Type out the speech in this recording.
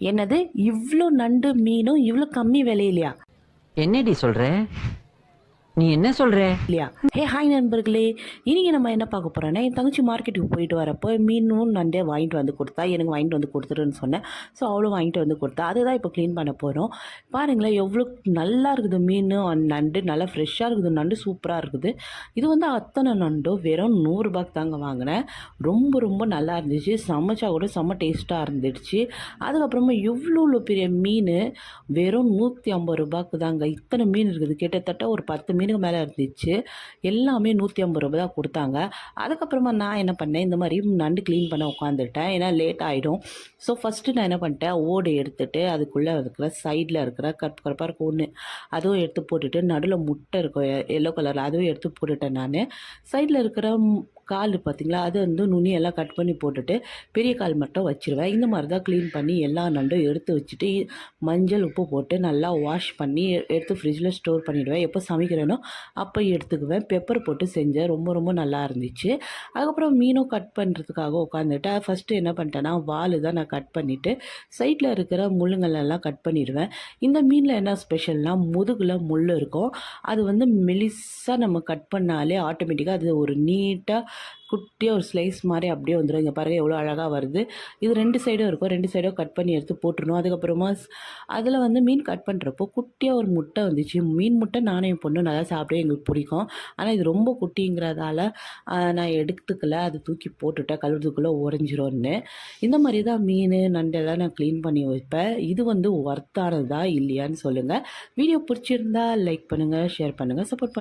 என்னது இவ்ளோ நண்டு மீனும் இவ்ளோ கம்மி விலையிலையா? என்னடி சொல்ற? நீ என்ன சொல்ற? இல்லையா? ஹே ஹாய் நண்பர்களே, இன்னைக்கு நம்ம என்ன பார்க்க போறோம்னா, என் தங்கச்சி மார்க்கெட்டுக்கு போயிட்டு வரப்போ மீனும் நண்டே வாங்கிட்டு வந்து கொடுத்தா. எனக்கு வாங்கிட்டு வந்து கொடுத்துருன்னு சொன்னேன். ஸோ அவளும் வாங்கிட்டு வந்து கொடுத்தா. அதுதான் இப்போ க்ளீன் பண்ண போகிறோம். பாருங்களேன் எவ்வளோ நல்லா இருக்குது மீன் நண்டு, நல்லா ஃப்ரெஷ்ஷாக இருக்குது. நண்டு சூப்பராக இருக்குது. இது வந்து அத்தனை நண்டும் வெறும் 100 ரூபாய்க்கு தாங்க வாங்கினேன். ரொம்ப ரொம்ப நல்லா இருந்துச்சு. சமைச்சா கூட செம்ம டேஸ்ட்டாக இருந்துச்சு. அதுக்கப்புறமா இவ்வளோ பெரிய மீன் வெறும் 150 ரூபாய்க்கு தாங்க. இத்தனை மீன் இருக்குது. கிட்டத்தட்ட ஒரு 10 மீனுக்கு மேலே இருந்துச்சு. எல்லாமே 150 ரூபாய் தான் கொடுத்தாங்க. அதுக்கப்புறமா நான் என்ன பண்ணேன், இந்த மாதிரி நண்டு க்ளீன் பண்ண உட்காந்துட்டேன். ஏன்னா லேட் ஆகிடும். ஸோ ஃபஸ்ட்டு நான் என்ன பண்ணிட்டேன், ஓடு எடுத்துட்டு அதுக்குள்ளே இருக்கிற சைடில் இருக்கிற கருப்பு கருப்பாக இருக்கும் ஒன்று, அதுவும் எடுத்து போட்டுட்டு, நடுவில் முட்டை இருக்கும் எல்லோ கலரில், அதுவும் எடுத்து போட்டுட்டேன் நான். சைடில் இருக்கிற கால் பார்த்திங்களா, அது வந்து நுனியெல்லாம் கட் பண்ணி போட்டுட்டு பெரிய கால் மட்டும் வச்சுருவேன். இந்த மாதிரி தான் க்ளீன் பண்ணி எல்லா நண்டும் எடுத்து வச்சுட்டு மஞ்சள் உப்பு போட்டு நல்லா வாஷ் பண்ணி எடுத்து ஃப்ரிட்ஜில் ஸ்டோர் பண்ணிவிடுவேன். எப்போ சமைக்கிறேனோ அப்போ எடுத்துக்குவேன். பெப்பர் போட்டு செஞ்சேன். ரொம்ப ரொம்ப நல்லா இருந்துச்சு. அதுக்கப்புறம் மீனும் கட் பண்ணுறதுக்காக உட்காந்துட்டேன். ஃபஸ்ட்டு என்ன பண்ணிட்டேன்னா, வால் தான் நான் கட் பண்ணிவிட்டு சைடில் இருக்கிற முள்ளுங்களெல்லாம் கட் பண்ணிடுவேன். இந்த மீனில் என்ன ஸ்பெஷல்னால், முதுகில் முள் இருக்கும். அது வந்து மெலிசாக நம்ம கட் பண்ணாலே ஆட்டோமேட்டிக்காக அது ஒரு நீட்டாக குட்டியாக ஒரு ஸ்லைஸ் மாதிரி அப்படியே வந்துடும். இங்கே பாருங்கள் எவ்வளோ அழகாக வருது. இது 2 சைடும் இருக்கும். 2 சைடும் கட் பண்ணி எடுத்து போட்டுருணும். அதுக்கப்புறமா அதில் வந்து மீன் கட் பண்ணுறப்போ குட்டியாக ஒரு முட்டை வந்துச்சு. மீன் முட்டை நானும் என் பொண்ணு நல்லா சாப்பிட எங்களுக்கு பிடிக்கும். ஆனால் இது ரொம்ப குட்டிங்கிறதால நான் எடுத்துக்கல. அது தூக்கி போட்டுட்டேன், கழுவுறதுக்குள்ளே உறைஞ்சிரும்னு. இந்த மாதிரி தான் மீன் நண்டெல்லாம் நான் க்ளீன் பண்ணி வைப்பேன். இது வந்து ஒர்த்தானதா இல்லையான்னு சொல்லுங்கள். வீடியோ பிடிச்சிருந்தா லைக் பண்ணுங்கள், ஷேர் பண்ணுங்கள், சப்போர்ட்